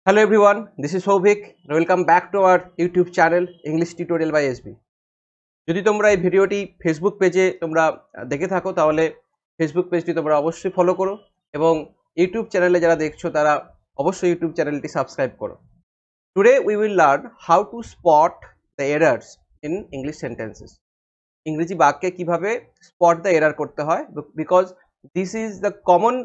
Hello everyone, this is Souvik. Welcome back to our YouTube channel English Tutorial by SB. যদি তোমরা এই ভিডিওটি Facebook পেজে তোমরা দেখে থাকো তাহলে ফেসবুক পেজটি তোমরা অবশ্যই ফলো করো এবং ইউটিউব চ্যানেলে যারা দেখছো তারা অবশ্যই ইউটিউব চ্যানেলটি সাবস্ক্রাইব করো। Today we will learn how to spot the errors in English sentences. ইংরেজি বাক্যে কিভাবে spot the error করতে হয় because this is the common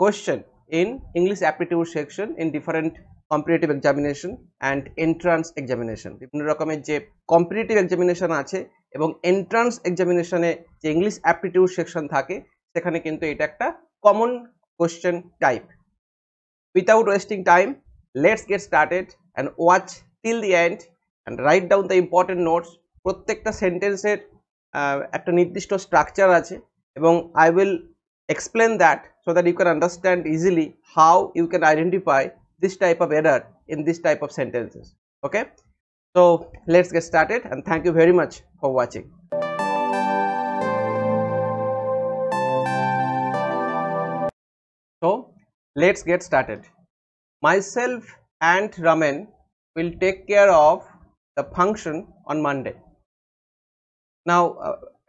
question in English aptitude section in different competitive examination and entrance examination. বিভিন্ন রকমের যে competitive examination আছে এবং entrance examination এ যে English aptitude section থাকে সেখানে কিন্তু এটা একটা common question type. Without wasting time, let's get started and watch till the end and write down the important notes. প্রত্যেকটা সেন্টেন্সের একটা নির্দিষ্ট স্ট্রাকচার আছে এবং I will explain that so that you can understand easily how you can identify this type of error in this type of sentences. Okay, so let's get started and thank you very much for watching. So let's get started. Myself and Raman will take care of the function on Monday. Now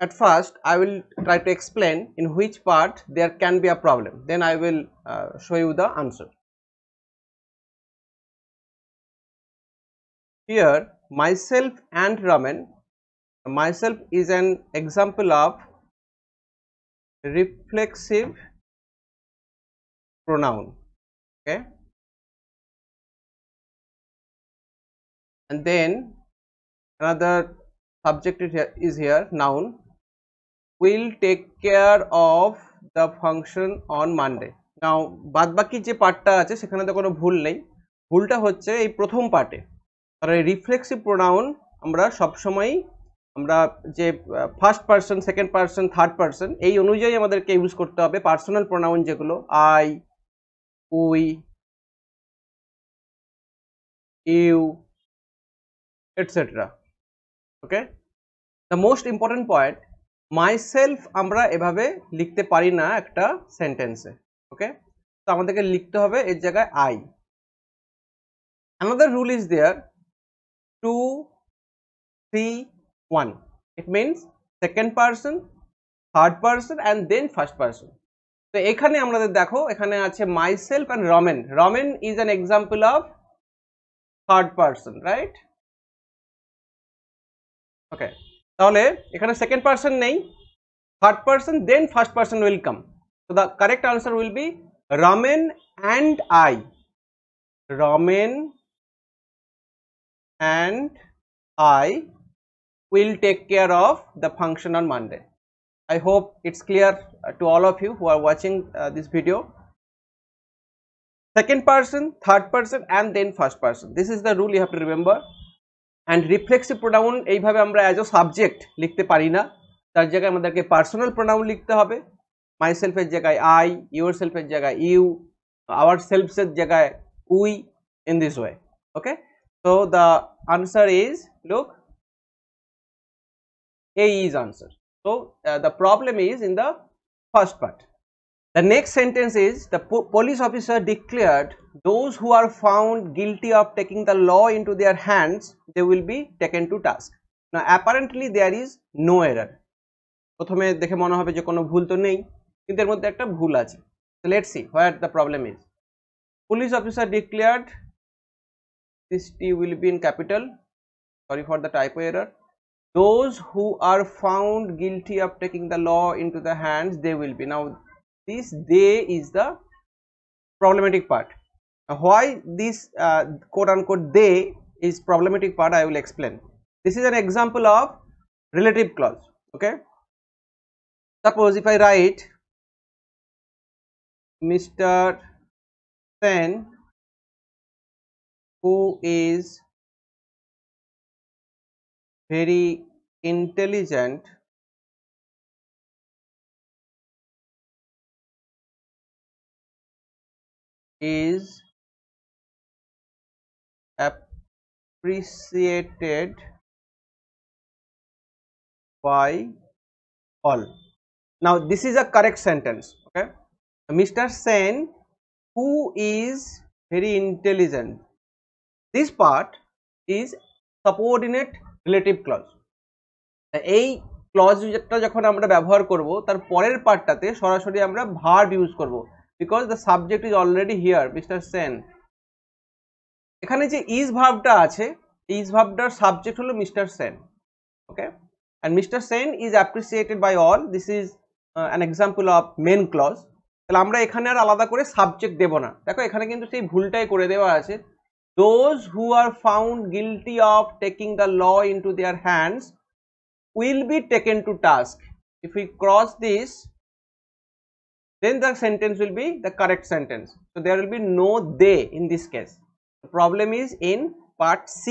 at first I will try to explain in which part there can be a problem, then I will show you the answer. Here myself and Raman, myself is an example of reflexive pronoun. Okay, and then another subject is here, noun, will take care of the function on Monday. Now বাদ বাকি যে পার্টটা আছে সেখানে তো কোনো ভুল নেই, ভুলটা হচ্ছে এই প্রথম পার্টে। আর এই রিফ্লেক্সিভ প্রোনাউন আমরা সবসময় আমরা যে first person, second person, third person এই অনুযায়ী আমাদেরকে ইউজ করতে হবে। পার্সোনাল প্রোনাউন যেগুলো I, we, you etcetera. Okay, the most important point, myself আমরা এভাবে লিখতে পারি না একটা সেন্টেন্সে। ওকে, তো আমাদেরকে লিখতে হবে এর জায়গায় I. Another rule is there, 2, 3, 1. It means second person, third person and then first person. তো এখানে আমাদের দেখো এখানে আছে myself and Raman. Raman is an example of third person, right? Okay, তাহলে এখানে second person নেই, third person then first person will come. So the correct answer will be Raman and I. Raman and I will take care of the function on Monday. I hope it's clear to all of you who are watching this video. Second person, third person and then first person. This is the rule you have to remember. And reflexive pronoun এইভাবে আমরা as a subject লিখতে পারি না, তার জায়গায় আমাদেরকে personal pronoun লিখতে হবে। myself এর জায়গায় I, yourself এর জায়গায় you, ourselves এর জায়গায় we, in this way. Okay, so the answer is, look, A is answer. So the problem is in the first part. The next sentence is, the police officer declared those who are found guilty of taking the law into their hands, they will be taken to task. Now apparently there is no error. প্রথমে দেখে মনে হবে যে কোনো ভুল তো নেই, কিন্তু এর মধ্যে একটা ভুল আছে। So let's see where the problem is. Police officer declared, this T will be in capital, sorry for the typo error. Those who are found guilty of taking the law into the hands, they will be. Now this they is the problematic part. Now why this quote unquote they is problematic part, I will explain. This is an example of relative clause. Okay, suppose if I write Mr. Sen, who is very intelligent, is appreciated by all. Now this is a correct sentence. Okay, Mr. Sen, who is very intelligent. This part is subordinate relative clause. এই ক্লজটা যখন আমরা ব্যবহার করব তার পরের পার্টটাতে সরাসরি আমরা verb use করব, because the subject is already here, mister Sen. এখানে যে ইজ ভার্বটা আছে, ইজ ভার্বটার সাবজেক্ট হলো mister Sen. Okay, and Mr. Sen is appreciated by all. This is an example of main clause. তাহলে আমরা এখানে আর আলাদা করে সাবজেক্ট দেব না। দেখো এখানে কিন্তু সেই ভুলটাই করে দেওয়া আছে, those who are found guilty of taking the law into their hands will be taken to task. If we cross this, then the sentence will be the correct sentence. So there will be no they in this case. The problem is in part C.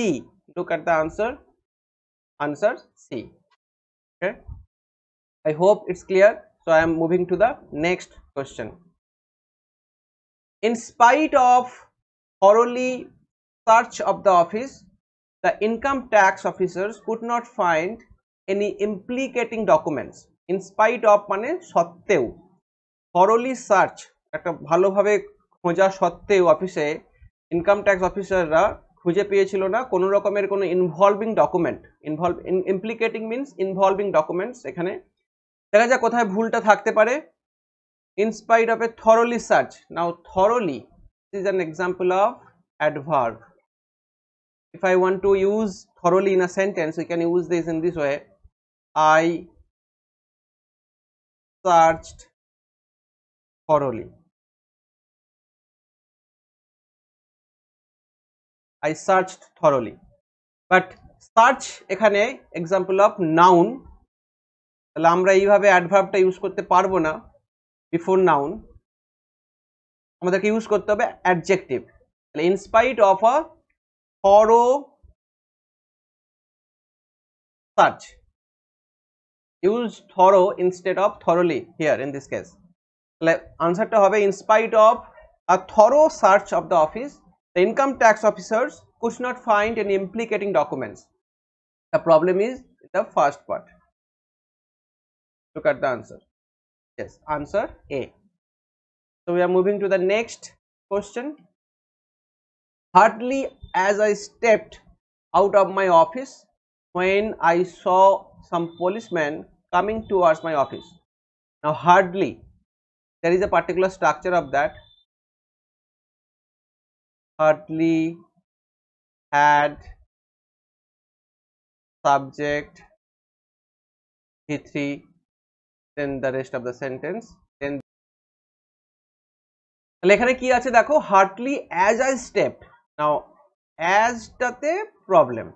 Look at the answer. Answer C. Okay, I hope it's clear. So I am moving to the next question. In spite of thoroughly search of the office, the income tax officers could not find any implicating documents. In spite of মানে সত্ত্বেও, thoroughly search একটা ভালোভাবে খোঁজা সত্ত্বেও অফিসে income tax অফিসাররা খুঁজে পেয়েছিল না কোনো রকমের কোনো involving document. Implicating means involving documents. এখানে দেখা যাক কোথায় ভুলটা থাকতে পারে। In spite of a thoroughly search, now thoroughly is an example of adverb. If I want to use thoroughly in a sentence, we can use this in this way, I searched thoroughly. I searched thoroughly. But search এখানে example of noun, তাহলে আমরা এইভাবে অ্যাডভার্বটা use করতে পারবো না before noun, আমাদেরকে use করতে হবে অ্যাডজেক্টিভ। তাহলে in spite of a thorough search, use thorough instead of thoroughly here in this case. তাহলে আনসারটা হবে in spite of a thorough search of the office, the income tax officers could not find any implicating documents. The problem is the first part. Look at the answer. Yes, answer A. So we are moving to the next question. Hardly as I stepped out of my office when I saw some policemen coming towards my office. Now hardly, there is a particular structure of that. Hardly, had, subject, V3, then the rest of the sentence. Then এখানে কি আছে দেখো, hardly as I stepped. Now as টাতে problem,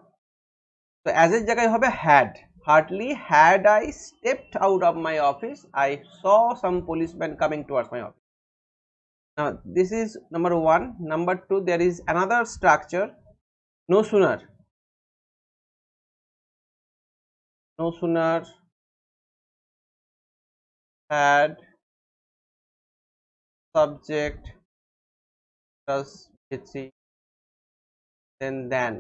তো as এর জায়গায় হবে had. Hardly had I stepped out of my office, I saw some policemen coming towards my office. Now this is number one. Number two, there is another structure. No sooner had, subject plus V3, then.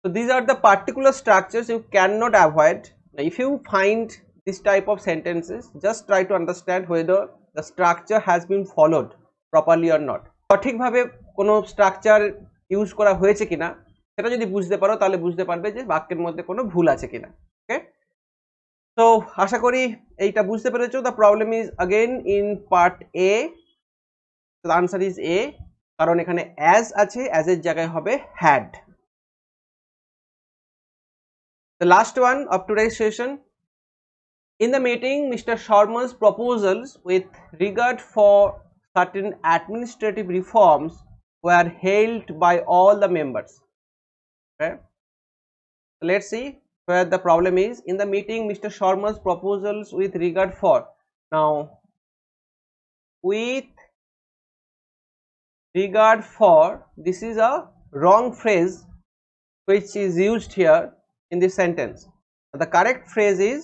So these are the particular structures you cannot avoid. Now, if you find this type of sentences, just try to understand whether the structure has been followed properly or not. সঠিকভাবে কোনো structure use করা হয়েছে কিনা সেটা যদি বুঝতে পারো তাহলে বুঝতে পারবে যে বাক্যের মধ্যে কোনো ভুল আছে কিনা। ওকে, তো আশা করি এইটা বুঝতে পেরেছো। The problem is again in part A, the answer is a, কারণ এখানে অ্যাজ আছে, অ্যাজ এর জায়গায় হবে had. The last one of today's session. In the meeting, Mr. Sharma's proposals with regard for certain administrative reforms were hailed by all the members. Okay, so let's see where the problem is. In the meeting, Mr. Sharma's proposals with regard for, now with regard for, this is a wrong phrase which is used here in this sentence. The correct phrase is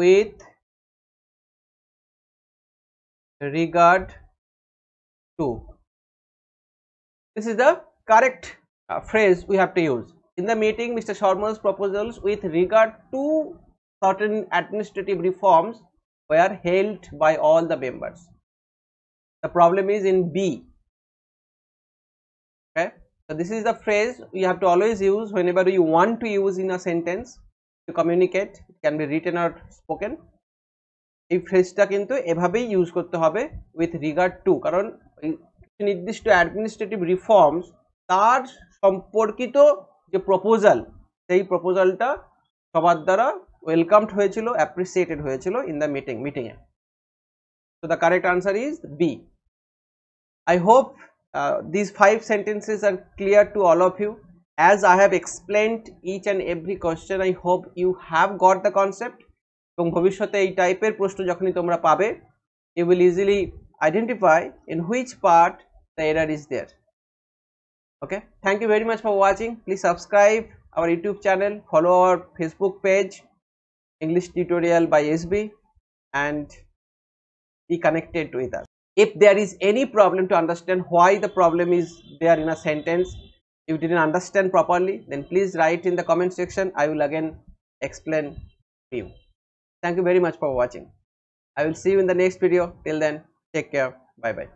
with regard to. This is the correct phrase we have to use. In the meeting, Mr. Sharma's proposals with regard to certain administrative reforms were held by all the members. The problem is in B. Okay, so this is the phrase we have to always use whenever you want to use in a sentence to communicate. It can be written or spoken. এই ফ্রেজটা কিন্তু এভাবেই use করতে হবে with regard to, কারণ নির্দিষ্ট administrative reforms তার সম্পর্কিত যে প্রপোজাল, সেই প্রপোজালটা সবার দ্বারা ওয়েলকামড হয়েছিল, অ্যাপ্রিসিয়েটেড হয়েছিল ইন দ্য মিটিংয়ে। So the correct answer is B. I hope these 5 sentences are clear to all of you. As I have explained each and every question, I hope you have got the concept. এবং ভবিষ্যতে এই টাইপের প্রশ্ন যখনই তোমরা পাবে, you will easily identify in which part the error is there. Okay, thank you very much for watching. Please subscribe our YouTube channel, follow our Facebook page English Tutorial by SB, and be connected with us. If there is any problem to understand why the problem is there in a sentence, if you didn't understand properly, then please write in the comment section. I will again explain to you. Thank you very much for watching. I will see you in the next video. Till then, take care. Bye bye.